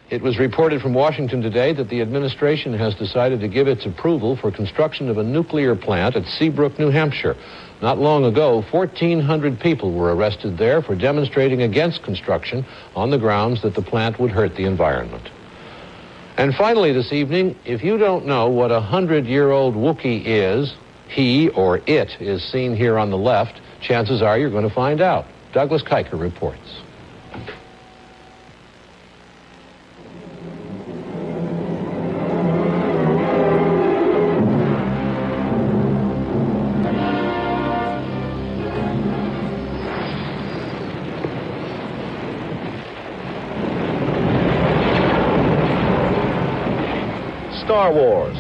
It was reported from Washington today that the administration has decided to give its approval for construction of a nuclear plant at Seabrook, New Hampshire. Not long ago, 1,400 people were arrested there for demonstrating against construction on the grounds that the plant would hurt the environment. And finally this evening, if you don't know what a 100-year-old Wookiee is, he or it is seen here on the left, chances are you're going to find out. Douglas Kiker reports. Star Wars.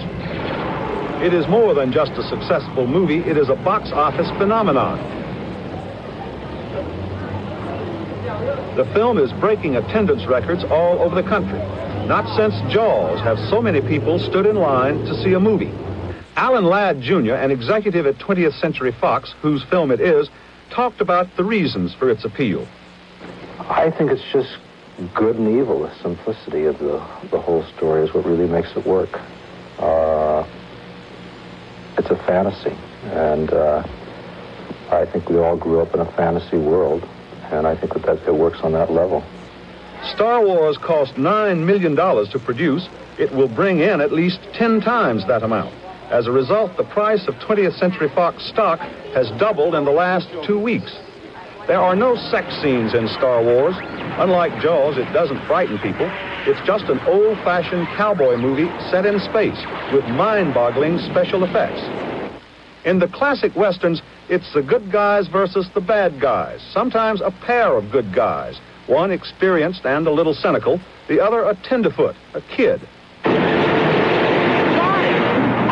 It is more than just a successful movie, it is a box office phenomenon. The film is breaking attendance records all over the country. Not since Jaws have so many people stood in line to see a movie. Alan Ladd Jr., an executive at 20th Century Fox, whose film it is, talked about the reasons for its appeal. I think it's just good and evil. The simplicity of the whole story is what really makes it work. It's a fantasy, and I think we all grew up in a fantasy world, and I think that it works on that level. Star Wars cost $9 million to produce. It will bring in at least 10 times that amount. As a result, the price of 20th Century Fox stock has doubled in the last 2 weeks. There are no sex scenes in Star Wars. Unlike Jaws, it doesn't frighten people. It's just an old-fashioned cowboy movie set in space with mind-boggling special effects. In the classic westerns, it's the good guys versus the bad guys, sometimes a pair of good guys, one experienced and a little cynical, the other a tenderfoot, a kid. I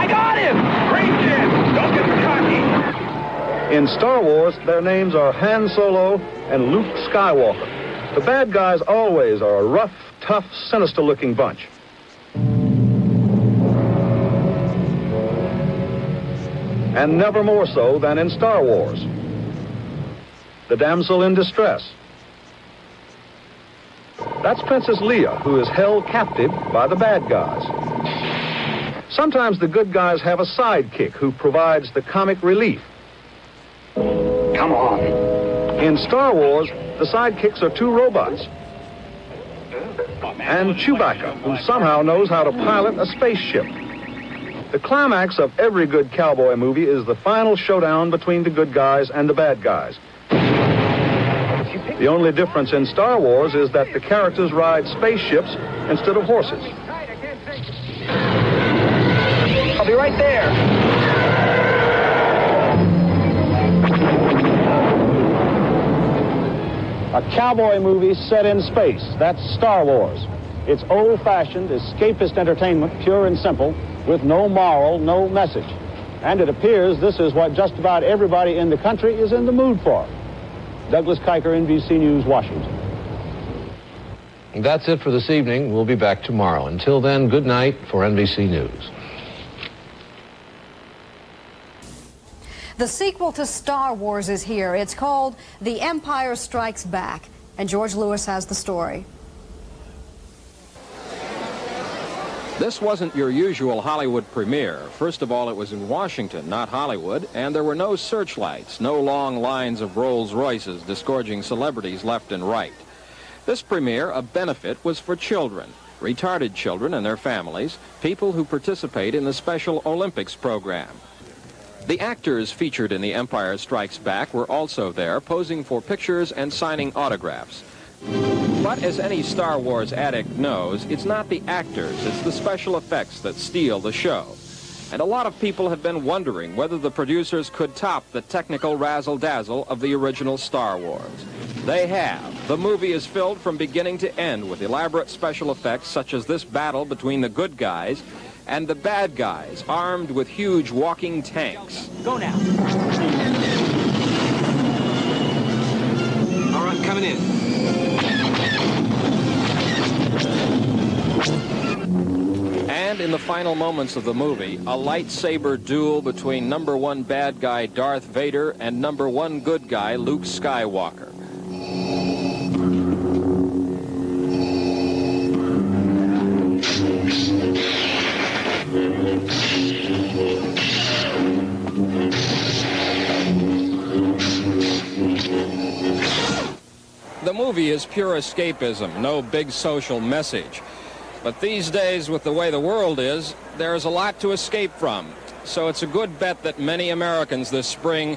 got him! Great kid! Don't get cocky! In Star Wars, their names are Han Solo and Luke Skywalker. The bad guys always are a rough, tough, sinister-looking bunch. And never more so than in Star Wars. The damsel in distress. That's Princess Leia, who is held captive by the bad guys. Sometimes the good guys have a sidekick who provides the comic relief. Come on. In Star Wars, the sidekicks are two robots. And Chewbacca, who somehow knows how to pilot a spaceship. The climax of every good cowboy movie is the final showdown between the good guys and the bad guys. The only difference in Star Wars is that the characters ride spaceships instead of horses. I'll be right there. A cowboy movie set in space. That's Star Wars. It's old-fashioned, escapist entertainment, pure and simple, with no moral, no message. And it appears this is what just about everybody in the country is in the mood for. Douglas Kiker, NBC News, Washington. That's it for this evening. We'll be back tomorrow. Until then, good night for NBC News. The sequel to Star Wars is here. It's called The Empire Strikes Back, and George Lewis has the story. This wasn't your usual Hollywood premiere. First of all, it was in Washington, not Hollywood, and there were no searchlights, no long lines of Rolls-Royces disgorging celebrities left and right. This premiere, a benefit, was for children, retarded children and their families, people who participate in the Special Olympics program. The actors featured in The Empire Strikes Back were also there, posing for pictures and signing autographs. But as any Star Wars addict knows, it's not the actors, it's the special effects that steal the show. And a lot of people have been wondering whether the producers could top the technical razzle-dazzle of the original Star Wars. They have. The movie is filled from beginning to end with elaborate special effects such as this battle between the good guys and the bad guys, armed with huge walking tanks. Go now. All right, coming in. And in the final moments of the movie, a lightsaber duel between #1 bad guy Darth Vader and #1 good guy Luke Skywalker. movie is pure escapism, no big social message. But these days, with the way the world is, there's a lot to escape from. So it's a good bet that many Americans this spring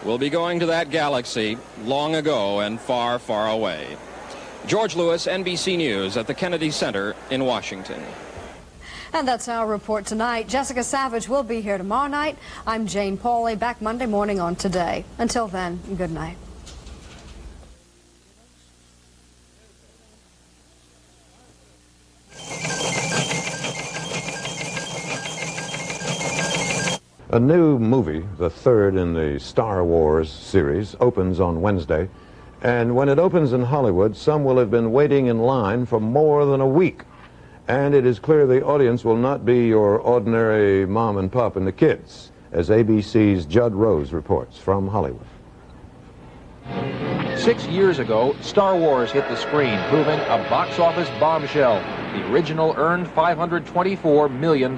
will be going to that galaxy long ago and far, far away. George Lewis, NBC News at the Kennedy Center in Washington. And that's our report tonight. Jessica Savage will be here tomorrow night. I'm Jane Pauley, back Monday morning on Today. Until then, good night. A new movie, the third in the Star Wars series, opens on Wednesday. And when it opens in Hollywood, some will have been waiting in line for more than a week. And it is clear the audience will not be your ordinary mom and pop and the kids, as ABC's Judd Rose reports from Hollywood. 6 years ago, Star Wars hit the screen, proving a box office bombshell. The original earned $524 million.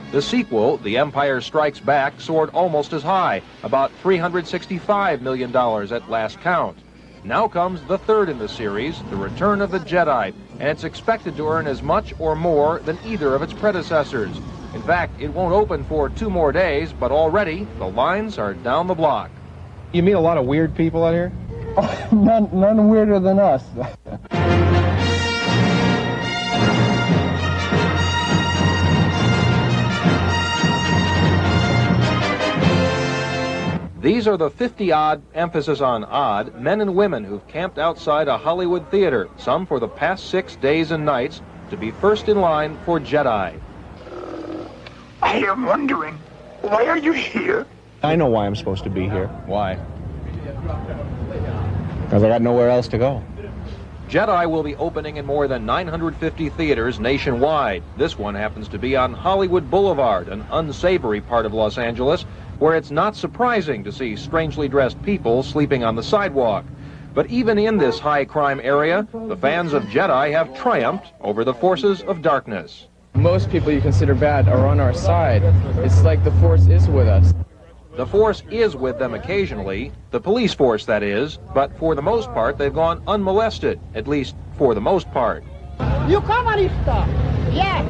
The sequel, The Empire Strikes Back, soared almost as high, about $365 million at last count. Now comes the third in the series, The Return of the Jedi, and it's expected to earn as much or more than either of its predecessors. In fact, it won't open for 2 more days, but already the lines are down the block. You meet a lot of weird people out here? None weirder than us. These are the 50-odd, emphasis on odd, men and women who've camped outside a Hollywood theater, some for the past 6 days and nights, to be first in line for Jedi. I am wondering, why are you here? I know why I'm supposed to be here. Why? Because I got nowhere else to go. Jedi will be opening in more than 950 theaters nationwide. This one happens to be on Hollywood Boulevard, an unsavory part of Los Angeles, where it's not surprising to see strangely dressed people sleeping on the sidewalk. But even in this high-crime area, the fans of Jedi have triumphed over the forces of darkness. Most people you consider bad are on our side. It's like the Force is with us. The Force is with them occasionally, the police force that is, but for the most part they've gone unmolested, at least for the most part. You come on, yes,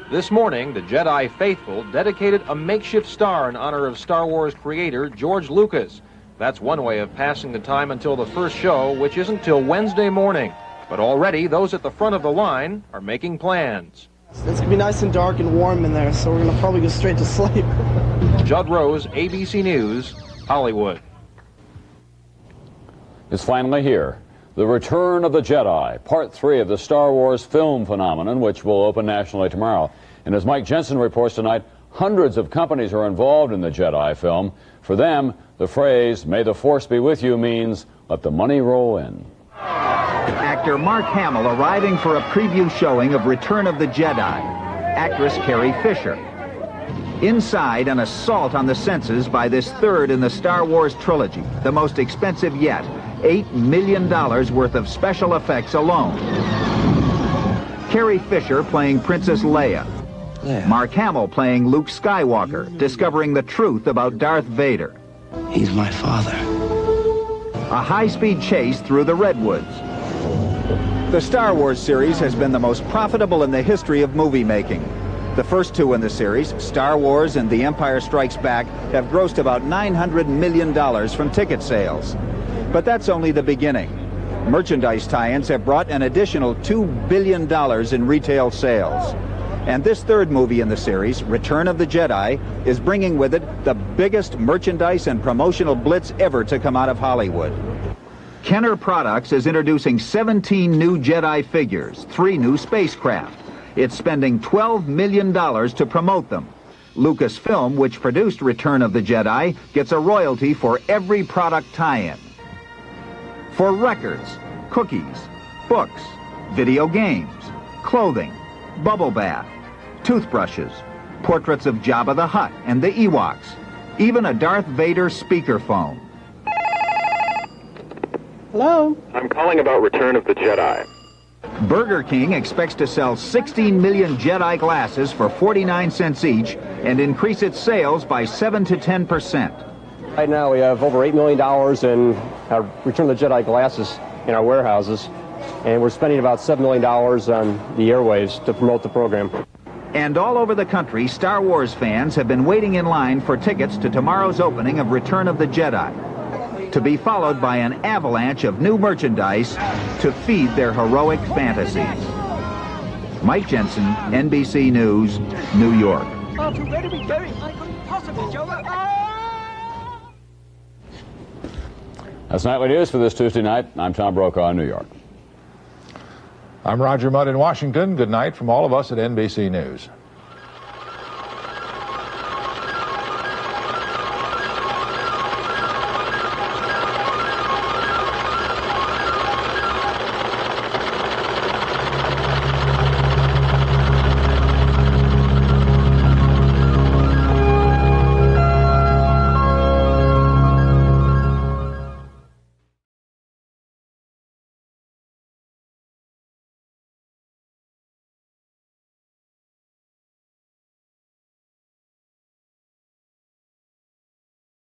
This morning, the Jedi faithful dedicated a makeshift star in honor of Star Wars creator George Lucas. That's one way of passing the time until the first show, which isn't till Wednesday morning. But already, those at the front of the line are making plans. It's going to be nice and dark and warm in there, so we're going to probably go straight to sleep. Judd Rose, ABC News, Hollywood. It's finally here. The Return of the Jedi, Part 3 of the Star Wars film phenomenon, which will open nationally tomorrow. And as Mike Jensen reports tonight, hundreds of companies are involved in the Jedi film. For them, the phrase, "May the Force be with you," means let the money roll in. Actor Mark Hamill arriving for a preview showing of Return of the Jedi. Actress Carrie Fisher. Inside, an assault on the senses by this third in the Star Wars trilogy, the most expensive yet. $8 million worth of special effects alone. Carrie Fisher playing Princess Leia. Mark Hamill playing Luke Skywalker, discovering the truth about Darth Vader. He's my father. A high-speed chase through the Redwoods. The Star Wars series has been the most profitable in the history of movie making. The first 2 in the series, Star Wars and The Empire Strikes Back, have grossed about $900 million from ticket sales. But that's only the beginning. Merchandise tie-ins have brought an additional $2 billion in retail sales. And this third movie in the series, Return of the Jedi, is bringing with it the biggest merchandise and promotional blitz ever to come out of Hollywood. Kenner Products is introducing 17 new Jedi figures, 3 new spacecraft. It's spending $12 million to promote them. Lucasfilm, which produced Return of the Jedi, gets a royalty for every product tie-in. For records, cookies, books, video games, clothing, bubble bath, toothbrushes, portraits of Jabba the Hutt and the Ewoks, even a Darth Vader speakerphone. Hello? I'm calling about Return of the Jedi. Burger King expects to sell 16 million Jedi glasses for 49 cents each and increase its sales by 7 to 10%. Right now we have over $8 million in Return of the Jedi glasses in our warehouses, and we're spending about $7 million on the airwaves to promote the program. And all over the country, Star Wars fans have been waiting in line for tickets to tomorrow's opening of Return of the Jedi, to be followed by an avalanche of new merchandise to feed their heroic fantasies. Mike Jensen, NBC News, New York. Oh, too bad to be carried. I couldn't possibly, Joe. That's Nightly News for this Tuesday night. I'm Tom Brokaw in New York. I'm Roger Mudd in Washington. Good night from all of us at NBC News.